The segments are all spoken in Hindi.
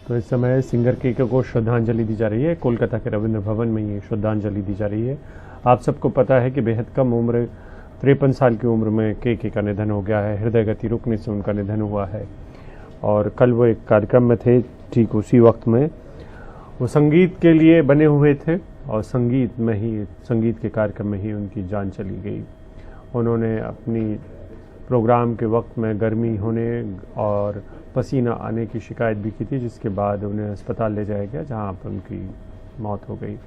तो इस समय सिंगर केके को श्रद्धांजलि दी जा रही है। कोलकाता के रविंद्र भवन में ये श्रद्धांजलि दी जा रही है। आप सबको पता है कि बेहद कम उम्र 53 साल की उम्र में केके का निधन हो गया है। हृदय गति रुकने से उनका निधन हुआ है और कल वो एक कार्यक्रम में थे। ठीक उसी वक्त में वो संगीत के लिए बने हुए थे और संगीत के कार्यक्रम में ही उनकी जान चली गई। उन्होंने अपनी प्रोग्राम के वक्त में गर्मी होने और पसीना आने की शिकायत भी की थी, जिसके बाद उन्हें अस्पताल ले जाया गया जहां पर उनकी मौत हो गई।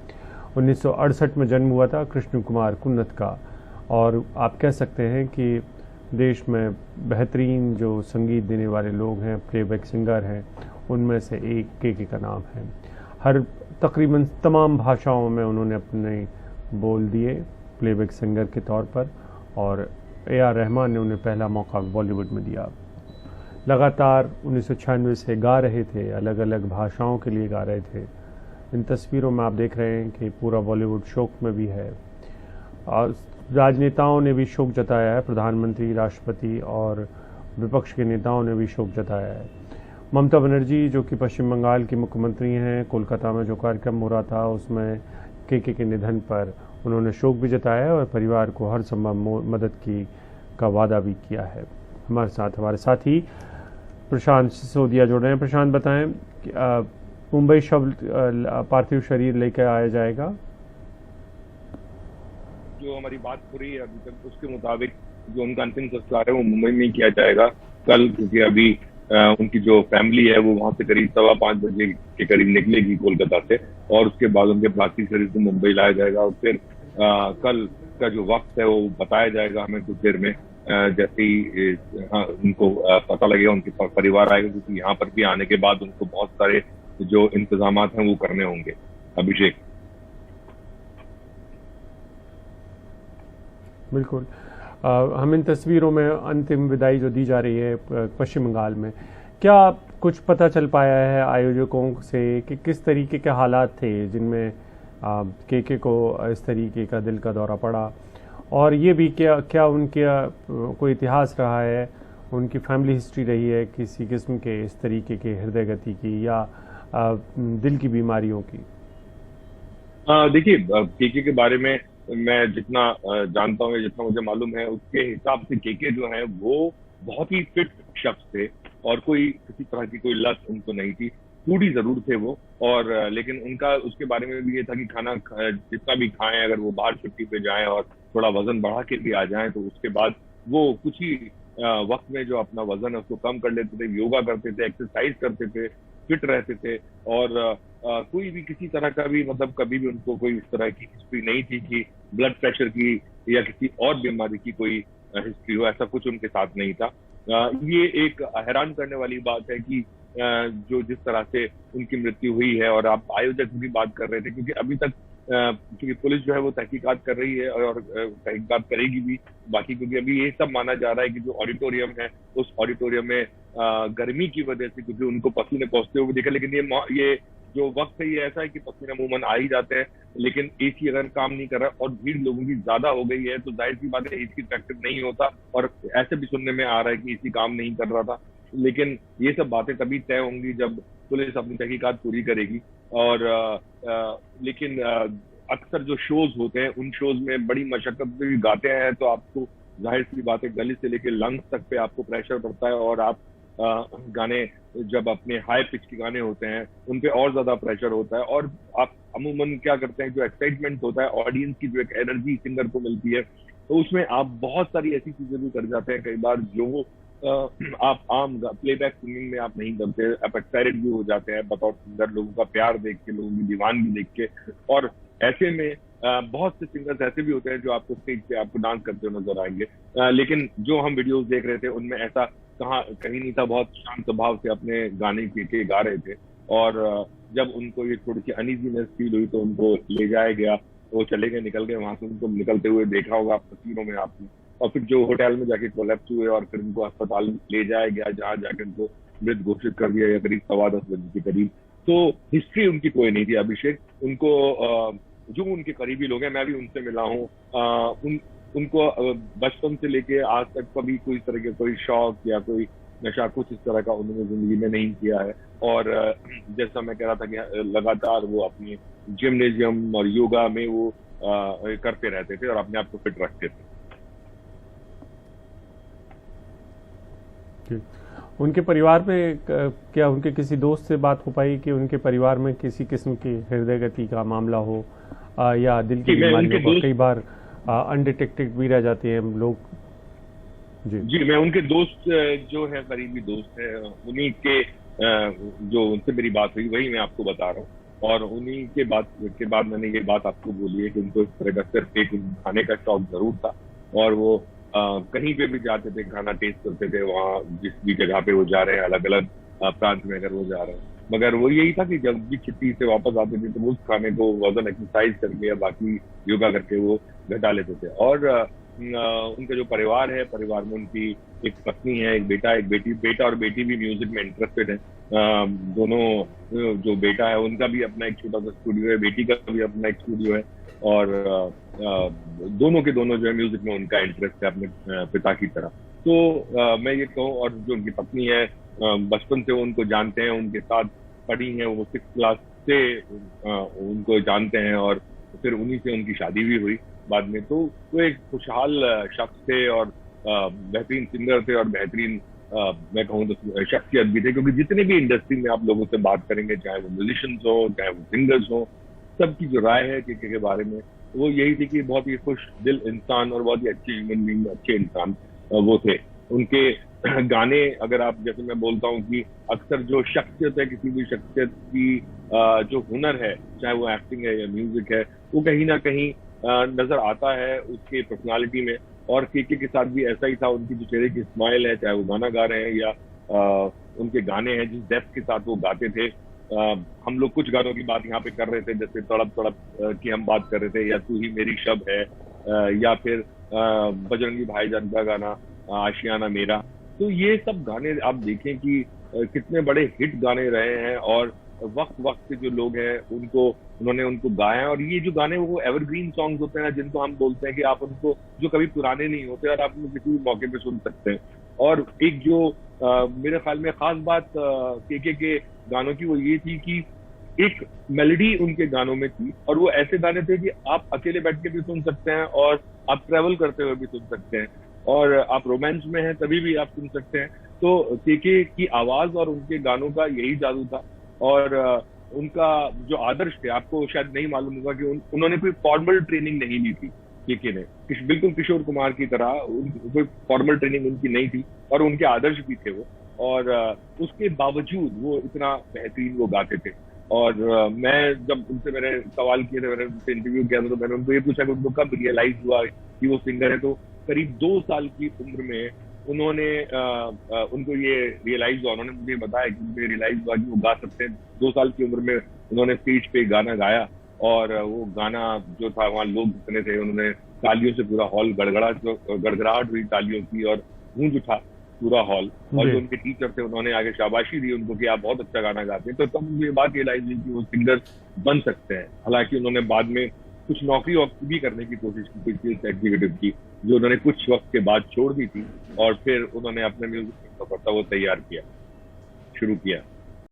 1968 में जन्म हुआ था कृष्ण कुमार कुन्नत का और आप कह सकते हैं कि देश में बेहतरीन जो संगीत देने वाले लोग हैं, प्लेबैक सिंगर हैं, उनमें से एक केके का नाम है। हर तकरीबन तमाम भाषाओं में उन्होंने अपने बोल दिए प्लेबैक सिंगर के तौर पर और ए.आर. रहमान ने उन्हें पहला मौका बॉलीवुड में दिया। लगातार 1996 से गा रहे थे, अलग अलग भाषाओं के लिए गा रहे थे। इन तस्वीरों में आप देख रहे हैं कि पूरा बॉलीवुड शोक में भी है और राजनेताओं ने भी शोक जताया है। प्रधानमंत्री, राष्ट्रपति और विपक्ष के नेताओं ने भी शोक जताया है। ममता बनर्जी जो कि पश्चिम बंगाल की मुख्यमंत्री हैं, कोलकाता में जो कार्यक्रम हो रहा था उसमें केके के निधन पर उन्होंने शोक भी जताया है और परिवार को हर संभव मदद का वादा भी किया है। हमारे साथी प्रशांत सिसोदिया जुड़ रहे हैं। प्रशांत, बताएं कि मुंबई पार्थिव शरीर लेकर आया जाएगा? जो हमारी बात हो रही है अभी तक उसके मुताबिक जो उनका अंतिम संस्कार है वो मुंबई में ही किया जाएगा कल, क्योंकि अभी उनकी जो फैमिली है वो वहां से करीब 5:15 बजे के करीब निकलेगी कोलकाता से, और उसके बाद उनके पार्थिव शरीर को मुंबई लाया जाएगा। और फिर कल का जो वक्त है वो बताया जाएगा हमें कुछ देर में, जैसे ही उनको पता लगेगा, उनके परिवार आएगा, क्योंकि यहाँ पर भी आने के बाद उनको बहुत सारे जो इंतजाम हैं वो करने होंगे। अभिषेक। बिल्कुल। हम इन तस्वीरों में अंतिम विदाई जो दी जा रही है पश्चिम बंगाल में, क्या कुछ पता चल पाया है आयोजकों से कि किस तरीके के हालात थे जिनमें के को इस तरीके का दिल का दौरा पड़ा? और ये भी क्या उनके कोई इतिहास रहा है, उनकी फैमिली हिस्ट्री रही है किसी किस्म के इस तरीके के हृदय गति की या दिल की बीमारियों की? देखिए, केके के बारे में मैं जितना जानता हूँ, जितना मुझे मालूम है, उसके हिसाब से केके जो है वो बहुत ही फिट शख्स थे और कोई किसी तरह की कोई लत उनको नहीं थी। फूडी जरूर थे वो, और लेकिन उनका उसके बारे में भी ये था कि खाना जितना भी खाएं, अगर वो बाहर छुट्टी पे जाएं और थोड़ा वजन बढ़ा के भी आ जाएं तो उसके बाद वो कुछ ही वक्त में जो अपना वजन है उसको कम कर लेते थे, योगा करते थे, एक्सरसाइज करते थे, फिट रहते थे। और कोई भी किसी तरह का भी मतलब कभी भी उनको कोई इस तरह की हिस्ट्री नहीं थी कि ब्लड प्रेशर की या किसी और बीमारी की कोई हिस्ट्री हो, ऐसा कुछ उनके साथ नहीं था। ये एक हैरान करने वाली बात है कि जो जिस तरह से उनकी मृत्यु हुई है, और आप आयोजक की बात कर रहे थे, क्योंकि अभी तक क्योंकि पुलिस जो है वो तहकीकात कर रही है और तहकीकात करेगी भी बाकी, क्योंकि अभी ये सब माना जा रहा है कि जो ऑडिटोरियम है उस ऑडिटोरियम में गर्मी की वजह से, क्योंकि उनको पसीने पहुंचते हुए देखा, लेकिन ये जो वक्त है ये ऐसा है कि पसीने अमूमन आ ही जाते हैं, लेकिन एसी अगर काम नहीं कर रहा और भीड़ लोगों की ज्यादा हो गई है तो जाहिर सी बात है एसी इफेक्टिव नहीं होता, और ऐसे भी सुनने में आ रहा है कि एसी काम नहीं कर रहा था। लेकिन ये सब बातें तभी तय होंगी जब पुलिस अपनी तहकीकात पूरी करेगी। और लेकिन अक्सर जो शोज होते हैं उन शोज में बड़ी मशक्कत में भी गाते हैं, तो आपको जाहिर सी बात है गले से लेकर लंग्स तक पे आपको प्रेशर पड़ता है, और आप गाने जब अपने हाई पिच के गाने होते हैं उन पे और ज्यादा प्रेशर होता है। और आप अमूमन क्या करते हैं, जो एक्साइटमेंट होता है ऑडियंस की, जो एक एनर्जी सिंगर को मिलती है, तो उसमें आप बहुत सारी ऐसी चीजें भी कर जाते हैं कई बार जो आप आम प्लेबैक सिंगिंग में आप नहीं करते। आप एक्साइटेड भी हो जाते हैं बतौर सिंगर, लोगों का प्यार देख के, लोगों की दीवानगी देख के। और ऐसे में बहुत से सिंगर्स ऐसे भी होते हैं जो आपको स्टेज पे आपको डांस करते हुए नजर आएंगे, लेकिन जो हम वीडियोस देख रहे थे उनमें ऐसा कहीं नहीं था। बहुत शांत स्वभाव से अपने गाने के गा रहे थे, और जब उनको ये थोड़ी सी अनइजीनेस फील हुई तो उनको ले जाया गया, वो चले गए, निकल गए वहां से। उनको निकलते हुए देखा होगा आप तस्वीरों में आपने, और फिर जो होटल में जाके कोलैप्स हुए और फिर उनको अस्पताल ले जाया गया, जहाँ जाकर उनको मृत घोषित कर दिया या करीब 10:15 के करीब। तो हिस्ट्री उनकी कोई नहीं थी अभिषेक। उनको जो उनके करीबी लोग हैं, मैं भी उनसे मिला हूँ, उनको बचपन से लेके आज तक कभी कोई इस तरह के कोई शौक या कोई नशा कुछ इस तरह का उन्होंने जिंदगी में नहीं किया है। और जैसा मैं कह रहा था कि लगातार वो अपनी जिम्नेजियम और योगा में वो करते रहते थे और अपने आप को फिट रखते थे। उनके परिवार में क्या उनके किसी दोस्त से बात हो पाई कि उनके परिवार में किसी किस्म की हृदय गति का मामला हो या दिल की बीमारियों को कई बार अनडिटेक्टेड भी रह जाते हैं लोग? जी, मैं उनके दोस्त जो है, करीबी दोस्त है, उन्हीं के जो उनसे मेरी बात हुई वही मैं आपको बता रहा हूँ। और उन्हीं के बाद मैंने ये बात आपको बोली है कि उनको इस तरह का सिर्फ एक खाने का शौक जरूर था, और वो कहीं पे भी जाते थे खाना टेस्ट करते थे, वहाँ जिस भी जगह पे वो जा रहे हैं, अलग अलग प्रांत में अगर वो जा रहे हैं, मगर वो यही था कि जब भी छुट्टी से वापस आते थे तो वो उस खाने को वजन एक्सरसाइज करके या बाकी योगा करके वो घटा लेते थे। और उनका जो परिवार है, परिवार में उनकी एक पत्नी है, एक बेटा, एक बेटी। बेटा और बेटी भी म्यूजिक में इंटरेस्टेड है। दोनों, जो बेटा है उनका भी अपना एक छोटा सा स्टूडियो है, बेटी का भी अपना एक स्टूडियो है, और दोनों के दोनों जो है म्यूजिक में उनका इंटरेस्ट है अपने पिता की तरह। तो मैं ये कहूँ, और जो उनकी पत्नी है बचपन से वो उनको जानते हैं, उनके साथ पढ़ी हैं, वो 6th क्लास से उनको जानते हैं, और फिर उन्हीं से उनकी शादी भी हुई बाद में। तो वो एक खुशहाल शख्स थे और बेहतरीन सिंगर थे और बेहतरीन मैं कहूँ तो शख्सियत भी थे, क्योंकि जितने भी इंडस्ट्री में आप लोगों से बात करेंगे, चाहे वो म्यूजिशियंस हो चाहे वो सिंगर्स हो, सबकी जो राय है के बारे में वो यही थी कि बहुत ही खुश दिल इंसान और बहुत ही अच्छे ह्यूमन बींग, अच्छे इंसान वो थे। उनके गाने, अगर आप, जैसे मैं बोलता हूँ कि अक्सर जो शख्सियत है, किसी भी शख्सियत की जो हुनर है, चाहे वो एक्टिंग है या म्यूजिक है, वो कहीं ना कहीं नजर आता है उसके पर्सनालिटी में। और के साथ भी ऐसा ही था। उनकी जो चेहरे की स्माइल है, चाहे वो गाना गा रहे हैं या उनके गाने हैं, जिस डेप्थ के साथ वो गाते थे। हम लोग कुछ गानों की बात यहाँ पे कर रहे थे, जैसे तड़प तड़प की हम बात कर रहे थे, या तू ही मेरी शब है, या फिर बजरंगी भाईजान का गाना आशियाना मेरा। तो ये सब गाने आप देखें कि कितने बड़े हिट गाने रहे हैं, और वक्त वक्त के जो लोग हैं उन्होंने उनको गाया है। और ये जो गाने वो एवरग्रीन सॉन्ग्स होते हैं ना, जिनको हम बोलते हैं कि आप उनको, जो कभी पुराने नहीं होते और आप उनको किसी भी मौके पे सुन सकते हैं। और एक जो मेरे ख्याल में खास बात के गानों की, वो ये थी कि एक मेलोडी उनके गानों में थी, और वो ऐसे गाने थे कि आप अकेले बैठ के भी सुन सकते हैं, और आप ट्रेवल करते हुए भी सुन सकते हैं, और आप रोमांस में हैं तभी भी आप सुन सकते हैं। तो के की आवाज और उनके गानों का यही जादू था। और उनका जो आदर्श थे, आपको शायद नहीं मालूम होगा कि उन्होंने कोई फॉर्मल ट्रेनिंग नहीं ली थी। के ने बिल्कुल किशोर कुमार की तरह कोई फॉर्मल ट्रेनिंग उनकी नहीं थी, और उनके आदर्श भी थे वो। और उसके बावजूद वो इतना बेहतरीन वो गाते थे। और मैं जब उनसे, मैंने सवाल किए थे, मैंने उनसे इंटरव्यू किया था, तो मैंने उनको ये पूछा कि उनको कब रियलाइज हुआ कि वो सिंगर है। तो करीब 2 साल की उम्र में उन्होंने उनको ये रियलाइज हुआ। उन्होंने मुझे बताया कि मुझे रियलाइज हुआ कि वो गा सकते हैं। 2 साल की उम्र में उन्होंने स्टेज पे गाना गाया, और वो गाना जो था, वहाँ लोग जितने थे, उन्होंने तालियों से पूरा हॉल गड़गड़ाहट हुई तालियों की, और गूंज उठा पूरा हॉल। और जो उनके टीचर थे, उन्होंने आगे शाबाशी दी उनको कि आप बहुत अच्छा गाना गाते हैं। तो तब मुझे ये बात रियलाइज हुई कि वो सिंगर बन सकते हैं। हालांकि उन्होंने बाद में कुछ नौकरी भी करने की कोशिश की, सेल्स एग्जीक्यूटिव की, जो उन्होंने कुछ वक्त के बाद छोड़ दी थी, और फिर उन्होंने अपने म्यूजिक सफर था वो तैयार किया, शुरू किया।